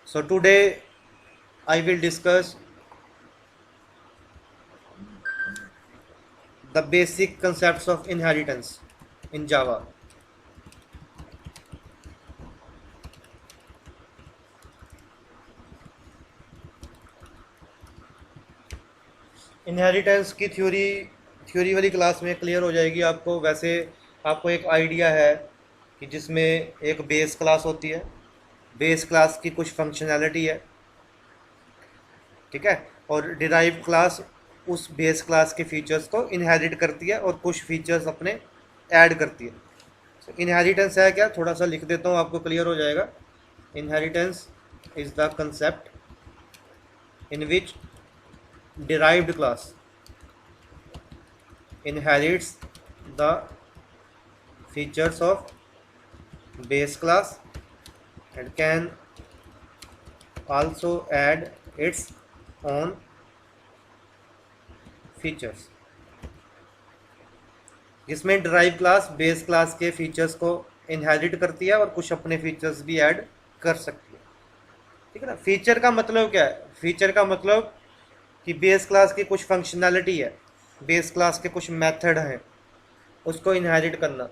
So today I will discuss the basic concepts of inheritance in Java. Inheritance की theory वाली class में clear हो जाएगी आपको। वैसे आपको एक आइडिया है कि जिसमें एक बेस क्लास होती है, बेस क्लास की कुछ फंक्शनैलिटी है, ठीक है, और डिराइव क्लास उस बेस क्लास के फीचर्स को इनहेरिट करती है और कुछ फीचर्स अपने ऐड करती है। तो इनहेरिटेंस है क्या, थोड़ा सा लिख देता हूँ, आपको क्लियर हो जाएगा। Inheritance is the concept in which derived class inherits the features of base class and can also add its own features। जिसमें डिराइव क्लास बेस क्लास के फीचर्स को इनहेरिट करती है और कुछ अपने फीचर्स भी ऐड कर सकती है, ठीक है ना। फीचर का मतलब क्या है? फीचर का मतलब कि बेस क्लास की कुछ फंक्शनैलिटी है, बेस क्लास के कुछ मेथड हैं, उसको इनहेरिट करना,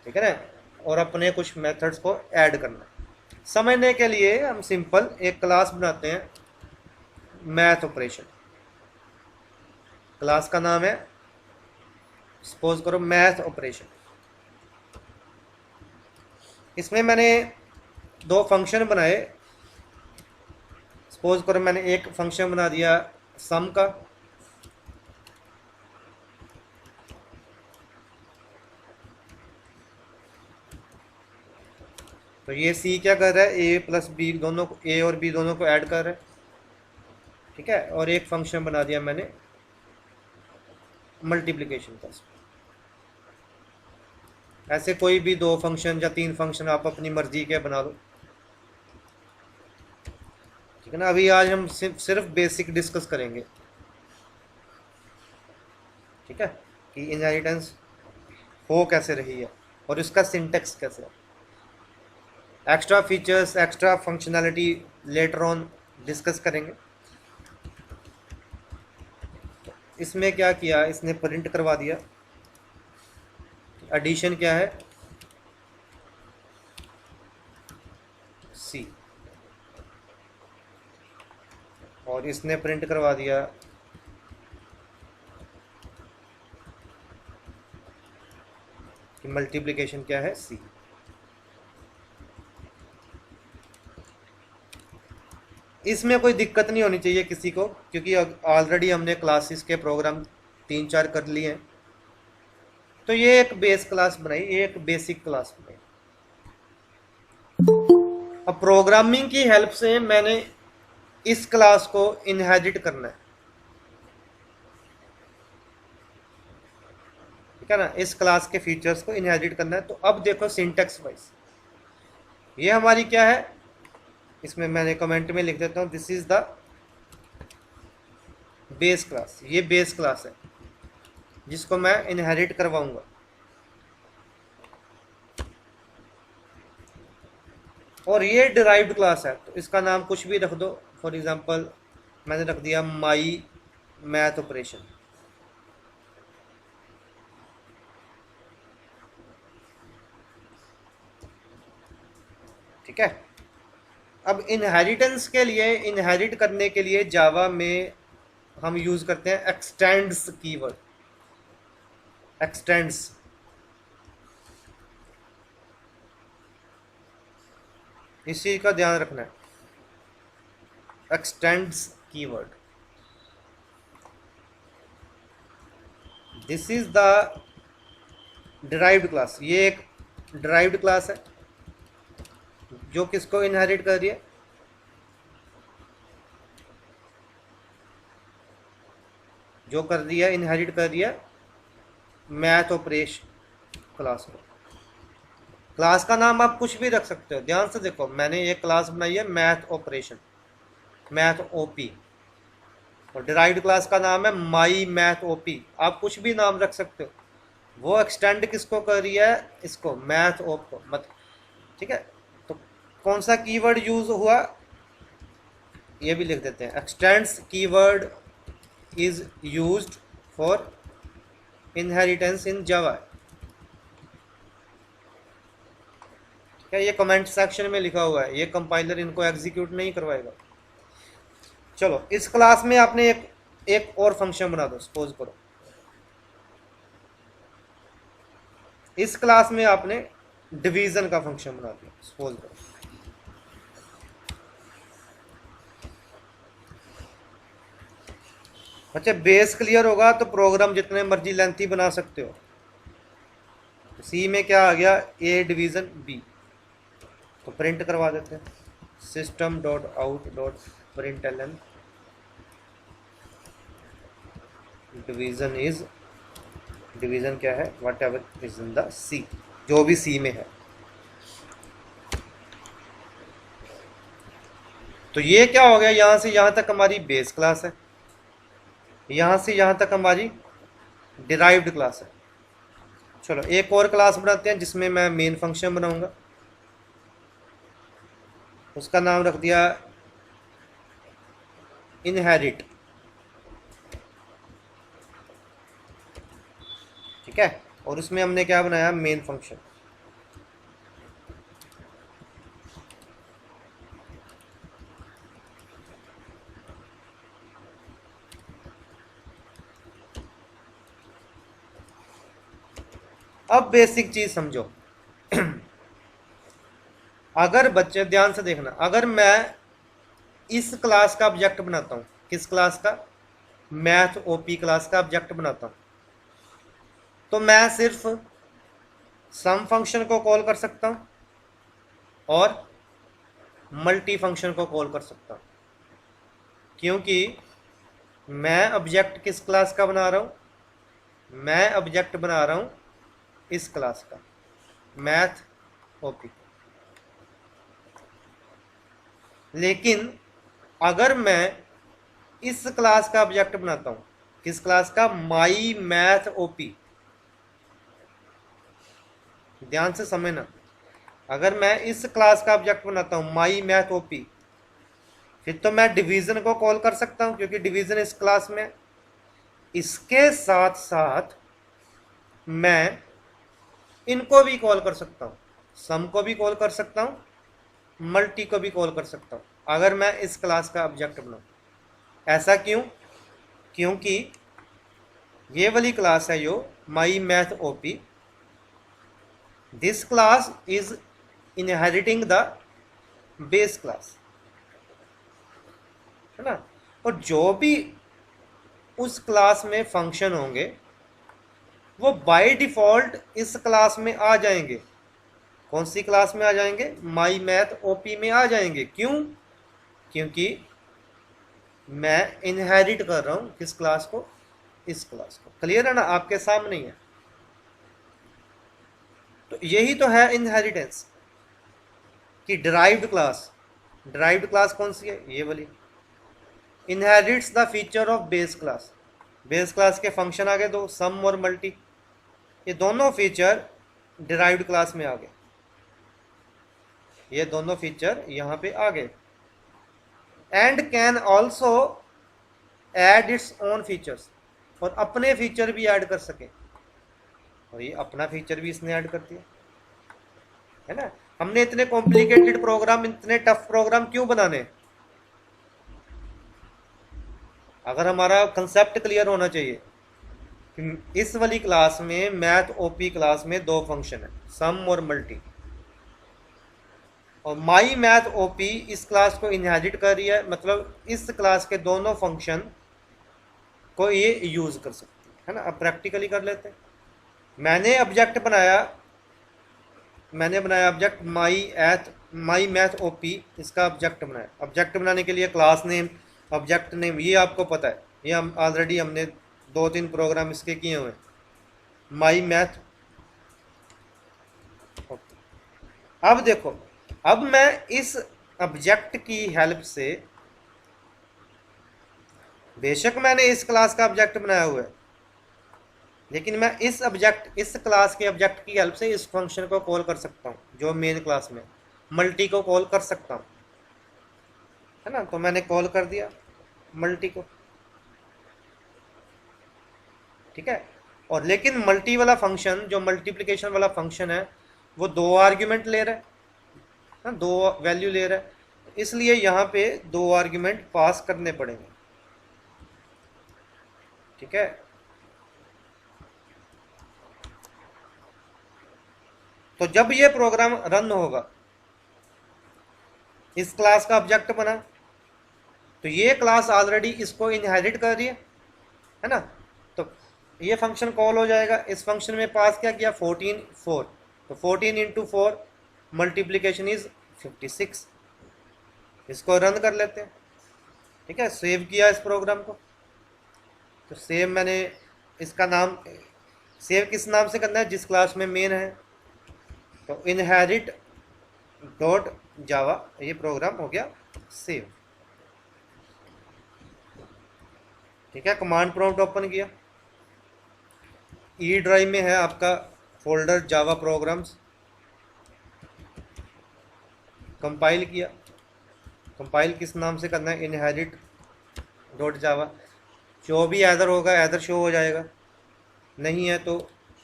ठीक है ना, और अपने कुछ मेथड्स को ऐड करना। समझने के लिए हम सिंपल एक क्लास बनाते हैं, मैथ ऑपरेशन। क्लास का नाम है, सपोज करो, मैथ ऑपरेशन। इसमें मैंने दो फंक्शन बनाए। सपोज करो मैंने एक फंक्शन बना दिया सम का, तो ये सी क्या कर रहा है, ए प्लस बी दोनों को, ए और बी दोनों को ऐड कर रहा है, ठीक है। और एक फंक्शन बना दिया मैंने मल्टीप्लिकेशन का। ऐसे कोई भी दो फंक्शन या तीन फंक्शन आप अपनी मर्जी के बना लो, ठीक है ना। अभी आज हम सिर्फ बेसिक डिस्कस करेंगे, ठीक है, कि इनहेरिटेंस हो कैसे रही है और इसका सिंटेक्स कैसे है। Extra features, extra functionality later on discuss करेंगे। इसमें क्या किया, इसने प्रिंट करवा दिया एडिशन क्या है, सी, और इसने प्रिंट करवा दिया कि मल्टीप्लिकेशन क्या है, सी। इसमें कोई दिक्कत नहीं होनी चाहिए किसी को, क्योंकि ऑलरेडी हमने क्लासेस के प्रोग्राम 3-4 कर लिए हैं। तो ये एक बेस क्लास बनाई, एक बेसिक क्लास बनाई। अब प्रोग्रामिंग की हेल्प से मैंने इस क्लास को इनहेरिट करना है, ठीक है ना, इस क्लास के फीचर्स को इनहेरिट करना है। तो अब देखो सिंटेक्स वाइज ये हमारी क्या है, इसमें मैंने कमेंट में लिख देता हूं, this is the base class. ये बेस क्लास है जिसको मैं इनहेरिट करवाऊंगा। और ये डिराइव्ड क्लास है, तो इसका नाम कुछ भी रख दो। फॉर एग्जांपल मैंने रख दिया माई मैथ ऑपरेशन, ठीक है। अब इनहेरिटेंस के लिए, इनहेरिट करने के लिए जावा में हम यूज करते हैं एक्सटेंड्स कीवर्ड। एक्सटेंड्स, इस चीज का ध्यान रखना है, x tends keyword. This is the derived class. ये एक डिराइव्ड क्लास है जो किसको इनहेरिट कर रही है, जो कर रही है, इनहेरिट कर रही है मैथ ऑपरेशन क्लास को। क्लास का नाम आप कुछ भी रख सकते हो, ध्यान से देखो, मैंने एक क्लास बनाई है मैथ ऑपरेशन, मैथ ओपी, और डिराइव्ड क्लास का नाम है माई मैथ ओपी। आप कुछ भी नाम रख सकते हो। वो एक्सटेंड किसको कर रही है, इसको, मैथ ओप को मत, ठीक है। तो कौन सा कीवर्ड यूज हुआ ये भी लिख देते हैं। Extends keyword is used for inheritance in Java. क्या ये कमेंट सेक्शन में लिखा हुआ है, ये कंपाइलर इनको एग्जीक्यूट नहीं करवाएगा। चलो इस क्लास में आपने एक और फंक्शन बना दो। सपोज करो इस क्लास में आपने डिवीजन का फंक्शन बना दिया। सपोज करो अच्छा, बेस क्लियर होगा तो प्रोग्राम जितने मर्जी लेंथी बना सकते हो। सी में क्या आ गया, ए डिवीजन बी, तो प्रिंट करवा देते हैं system dot out dot println division क्या है, whatever is in the C, जो भी सी में है। तो ये क्या हो गया, यहां से यहां तक हमारी बेस क्लास है, यहां से यहां तक हमारी डिराइव्ड क्लास है। चलो एक और क्लास बनाते हैं जिसमें मैं मेन फंक्शन बनाऊंगा। उसका नाम रख दिया इनहेरिट। ठीक है, और उसमें हमने क्या बनाया, मेन फंक्शन। अब बेसिक चीज समझो। अगर बच्चे ध्यान से देखना, अगर मैं इस क्लास का ऑब्जेक्ट बनाता हूं, किस क्लास का, मैथ ओपी क्लास का ऑब्जेक्ट बनाता हूं, तो मैं सिर्फ सम फंक्शन को कॉल कर सकता हूं और मल्टी फंक्शन को कॉल कर सकता हूं, क्योंकि मैं ऑब्जेक्ट किस क्लास का बना रहा हूं, मैं ऑब्जेक्ट बना रहा हूं इस क्लास का, मैथ ओपी। लेकिन अगर मैं इस क्लास का ऑब्जेक्ट बनाता हूं, किस क्लास का, माई मैथ ओपी, ध्यान से समझना, अगर मैं इस क्लास का ऑब्जेक्ट बनाता हूं माई मैथ ओपी, फिर तो मैं डिवीजन को कॉल कर सकता हूं क्योंकि डिवीजन इस क्लास में। इसके साथ साथ मैं इनको भी कॉल कर सकता हूं, सम को भी कॉल कर सकता हूं, मल्टी को भी कॉल कर सकता हूं, अगर मैं इस क्लास का ऑब्जेक्ट बनाऊं। ऐसा क्यों, क्योंकि ये वाली क्लास है जो माई math OP, this class is inheriting the base class, है ना। और जो भी उस क्लास में फंक्शन होंगे वो बाय डिफॉल्ट इस क्लास में आ जाएंगे। कौन सी क्लास में आ जाएंगे, माई मैथ ओपी में आ जाएंगे। क्यों, क्योंकि मैं इनहेरिट कर रहा हूं किस क्लास को, इस क्लास को। क्लियर है ना, आपके सामने ही है। तो यही तो है इनहेरिटेंस कि डिराइव्ड क्लास कौन सी है, ये वाली, inherits the feature of base class. Base class के फंक्शन आ गए दो, सम और मल्टी, ये दोनों फीचर डिराइव्ड क्लास में आ गए, ये दोनों फीचर यहां पे आ गए। And can also add its own features, और अपने फीचर भी ऐड कर सके, और ये अपना फीचर भी इसने ऐड कर दिया, है ना। हमने इतने कॉम्प्लिकेटेड प्रोग्राम, इतने टफ प्रोग्राम क्यों बनाने, अगर हमारा कंसेप्ट क्लियर होना चाहिए। इस वाली क्लास में, मैथ ओपी क्लास में, दो फंक्शन है, सम और मल्टी, और माई मैथ ओपी इस क्लास को इनहेरिट कर रही है, मतलब इस क्लास के दोनों फंक्शन को ये यूज कर सकती है ना। अब प्रैक्टिकली कर लेते हैं। मैंने बनाया ऑब्जेक्ट माई मैथ ओपी, इसका ऑब्जेक्ट बनाया। ऑब्जेक्ट बनाने के लिए क्लास नेम, ऑब्जेक्ट नेम, ये आपको पता है, ये हम ऑलरेडी हमने 2-3 प्रोग्राम इसके किए हुए हैं, माई मैथ ओपी। अब देखो, अब मैं इस ऑब्जेक्ट की हेल्प से, बेशक मैंने इस क्लास का ऑब्जेक्ट बनाया हुआ है, लेकिन मैं इस क्लास के ऑब्जेक्ट की हेल्प से इस फंक्शन को कॉल कर सकता हूं जो मेन क्लास में। मल्टी को कॉल कर सकता हूँ, है ना। तो मैंने कॉल कर दिया मल्टी को, ठीक है। और लेकिन मल्टी वाला फंक्शन, जो मल्टीप्लिकेशन वाला फंक्शन है, वो दो आर्ग्यूमेंट ले रहा है ना, दो वैल्यू ले रहा है, इसलिए यहाँ पे दो आर्ग्यूमेंट पास करने पड़ेंगे, ठीक है। तो जब ये प्रोग्राम रन होगा, इस क्लास का ऑब्जेक्ट बना, तो ये क्लास ऑलरेडी इसको इनहेरिट कर रही है ना। तो ये फंक्शन कॉल हो जाएगा, इस फंक्शन में पास क्या किया 14 4, तो 14 इंटू 4 मल्टीप्लीकेशन इज 56। इसको रन कर लेते हैं, ठीक है। सेव किया इस प्रोग्राम को, तो सेव मैंने इसका नाम, सेव किस नाम से करना है, जिस क्लास में मेन है, तो इनहेरिट डॉट जावा, ये प्रोग्राम हो गया सेव, ठीक है। कमांड प्रॉम्प्ट ओपन किया, ई ड्राइव में है आपका फोल्डर जावा प्रोग्राम्स, कंपाइल किया, कंपाइल किस नाम से करना है, इनहेरिट डॉट जावा, जो भी एरर होगा एरर शो हो जाएगा, नहीं है तो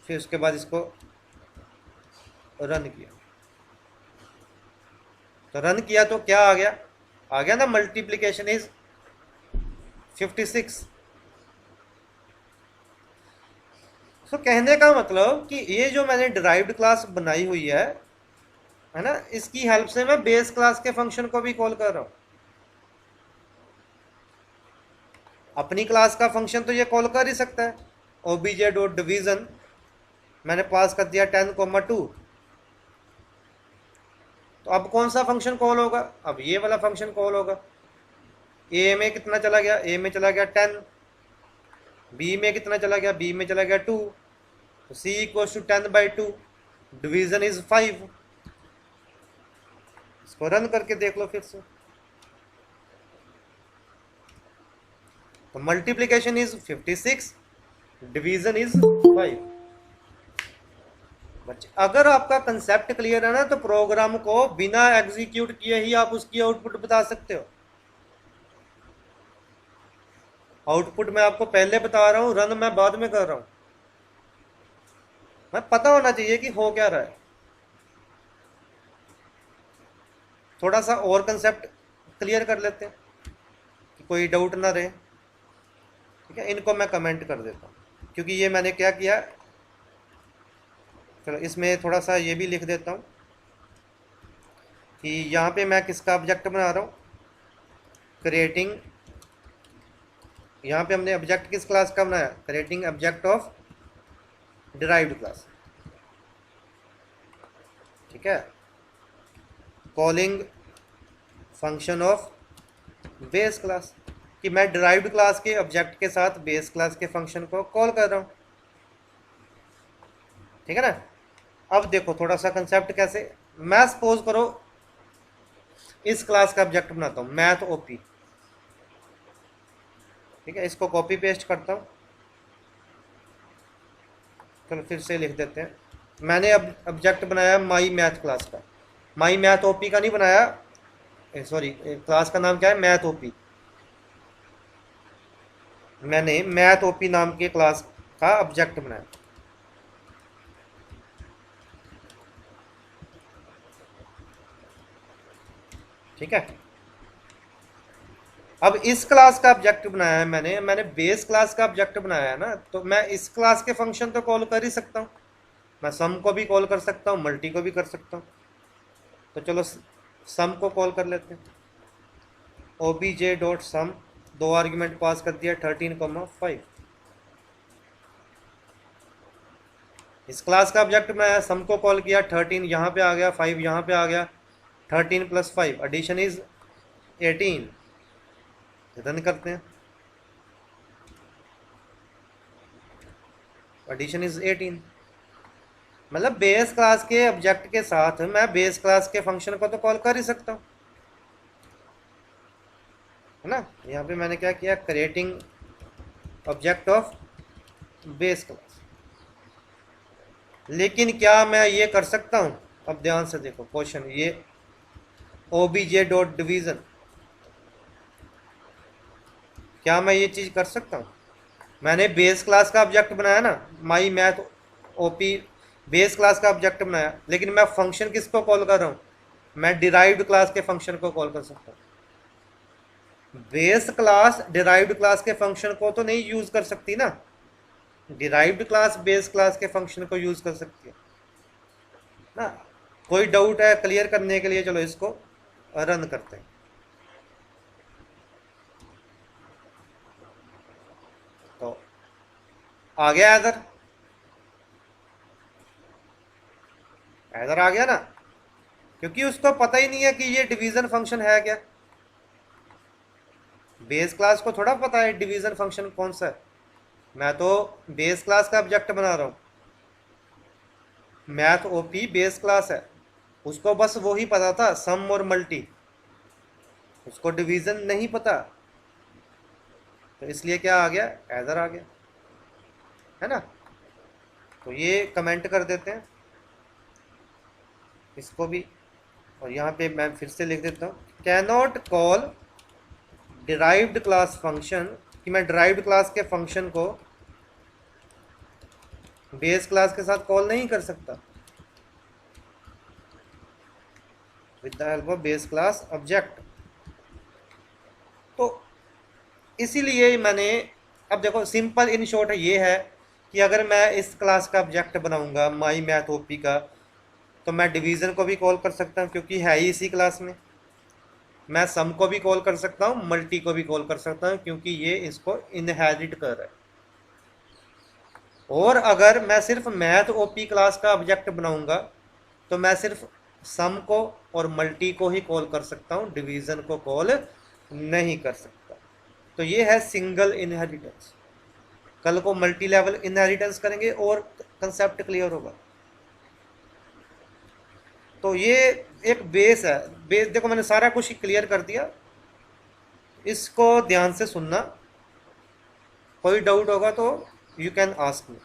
फिर उसके बाद इसको रन किया, तो रन किया तो क्या आ गया ना, मल्टीप्लिकेशन इज 56। तो कहने का मतलब कि ये जो मैंने डिराइव्ड क्लास बनाई हुई है ना, इसकी हेल्प से मैं बेस क्लास के फंक्शन को भी कॉल कर रहा हूं। अपनी क्लास का फंक्शन तो ये कॉल कर ही सकता है, ओबीजे डॉट डिवीजन मैंने पास कर दिया 10,2, तो अब कौन सा फंक्शन कॉल होगा, अब ये वाला फंक्शन कॉल होगा। ए में कितना चला गया, ए में चला गया 10, बी में कितना चला गया, बी में चला गया 2, तो सी इक्वल्स टू 10/2, डिवीजन इज 5। इसको रन करके देख लो फिर से, तो मल्टीप्लिकेशन इज 56, डिवीजन इज 5। बच्चे अगर आपका कंसेप्ट क्लियर है ना, तो प्रोग्राम को बिना एग्जीक्यूट किए ही आप उसकी आउटपुट बता सकते हो। आउटपुट मैं आपको पहले बता रहा हूं, रन मैं बाद में कर रहा हूं। मैं पता होना चाहिए कि हो क्या रहा है। थोड़ा सा और कंसेप्ट क्लियर कर लेते हैं कि कोई डाउट ना रहे, ठीक है। इनको मैं कमेंट कर देता हूँ, क्योंकि ये मैंने क्या किया, चलो इसमें थोड़ा सा ये भी लिख देता हूँ कि यहाँ पे मैं किसका ऑब्जेक्ट बना रहा हूँ, क्रिएटिंग, यहाँ पे हमने ऑब्जेक्ट किस क्लास का बनाया, creating object of derived class, ठीक है। Calling function of base class, कि मैं डिराइव्ड क्लास के ऑब्जेक्ट के साथ बेस क्लास के फंक्शन को कॉल कर रहा हूँ, ठीक है ना। अब देखो थोड़ा सा कंसेप्ट कैसे, मैं सपोज करो इस क्लास का ऑब्जेक्ट बनाता हूँ मैथ ओपी, ठीक है। इसको कॉपी पेस्ट करता हूँ, चलो फिर से लिख देते हैं। मैंने अब ऑब्जेक्ट बनाया माई मैथ क्लास का, माई मैथ ओपी का नहीं बनाया, सॉरी क्लास का नाम क्या है, मैथ ओपी। मैंने मैथ ओपी नाम के क्लास का ऑब्जेक्ट बनाया, ठीक है। अब इस क्लास का ऑब्जेक्ट बनाया है मैंने बेस क्लास का ऑब्जेक्ट बनाया है ना, तो मैं इस क्लास के फंक्शन तो कॉल कर ही सकता हूँ। मैं सम को भी कॉल कर सकता हूँ, मल्टी को भी कर सकता हूँ। तो चलो सम को कॉल कर लेते हैं, ओबीजे डॉट सम, दो आर्ग्यूमेंट पास कर दिया 13,5। इस क्लास का ऑब्जेक्ट मैं सम को कॉल किया, 13 यहाँ पे आ गया, 5 यहाँ पे आ गया, 13 + 5 एडिशन इज 18। रन करते हैं, एडिशन इज 18। मतलब बेस क्लास के ऑब्जेक्ट के साथ मैं बेस क्लास के फंक्शन को तो कॉल कर ही सकता हूँ, है ना। यहाँ पे मैंने क्या किया, creating object of base class. लेकिन क्या मैं ये कर सकता हूँ, अब ध्यान से देखो क्वेश्चन, ये obj.division, क्या मैं ये चीज़ कर सकता हूँ? मैंने बेस क्लास का ऑब्जेक्ट बनाया ना, माई मैथ ओपी बेस क्लास का ऑब्जेक्ट बनाया, लेकिन मैं फंक्शन किसको कॉल कर रहा हूँ? मैं डिराइव्ड क्लास के फंक्शन को कॉल कर सकता हूँ। बेस क्लास डिराइव्ड क्लास के फंक्शन को तो नहीं यूज कर सकती ना, डिराइव्ड क्लास बेस क्लास के फंक्शन को यूज कर सकती है ना। कोई डाउट है क्लियर करने के लिए? चलो इसको रन करते हैं। तो आ गया एरर, एरर आ गया ना, क्योंकि उसको पता ही नहीं है कि ये डिवीजन फंक्शन है क्या। बेस क्लास को थोड़ा पता है डिवीजन फंक्शन कौन सा है। मैं तो बेस क्लास का ऑब्जेक्ट बना रहा हूँ, मैथ ओपी बेस क्लास है, उसको बस वो ही पता था सम और मल्टी, उसको डिवीजन नहीं पता। तो इसलिए क्या आ गया? एरर आ गया, है ना। तो ये कमेंट कर देते हैं इसको भी, और यहाँ पे मैं फिर से लिख देता हूँ can not call derived class function, कि मैं डिराइव्ड क्लास के फंक्शन को बेस क्लास के साथ कॉल नहीं कर सकता with the help of base class object. तो इसीलिए मैंने, अब देखो सिंपल इन शॉर्ट ये है कि अगर मैं इस क्लास का ऑब्जेक्ट बनाऊंगा माई मैथ ओपी का, तो मैं डिवीज़न को भी कॉल कर सकता हूँ क्योंकि है ही इसी क्लास में। मैं सम को भी कॉल कर सकता हूँ, मल्टी को भी कॉल कर सकता हूँ, क्योंकि ये इसको इनहेरिट कर रहा है। और अगर मैं सिर्फ मैथ ओपी क्लास का ऑब्जेक्ट बनाऊंगा तो मैं सिर्फ सम को और मल्टी को ही कॉल कर सकता हूँ, डिवीज़न को कॉल नहीं कर सकता। तो ये है सिंगल इनहेरिटेंस। कल को मल्टी लेवल इनहेरिटेंस करेंगे और कंसेप्ट क्लियर होगा। तो ये एक बेस है। बेस देखो मैंने सारा कुछ क्लियर कर दिया, इसको ध्यान से सुनना, कोई डाउट होगा तो यू कैन आस्क मी।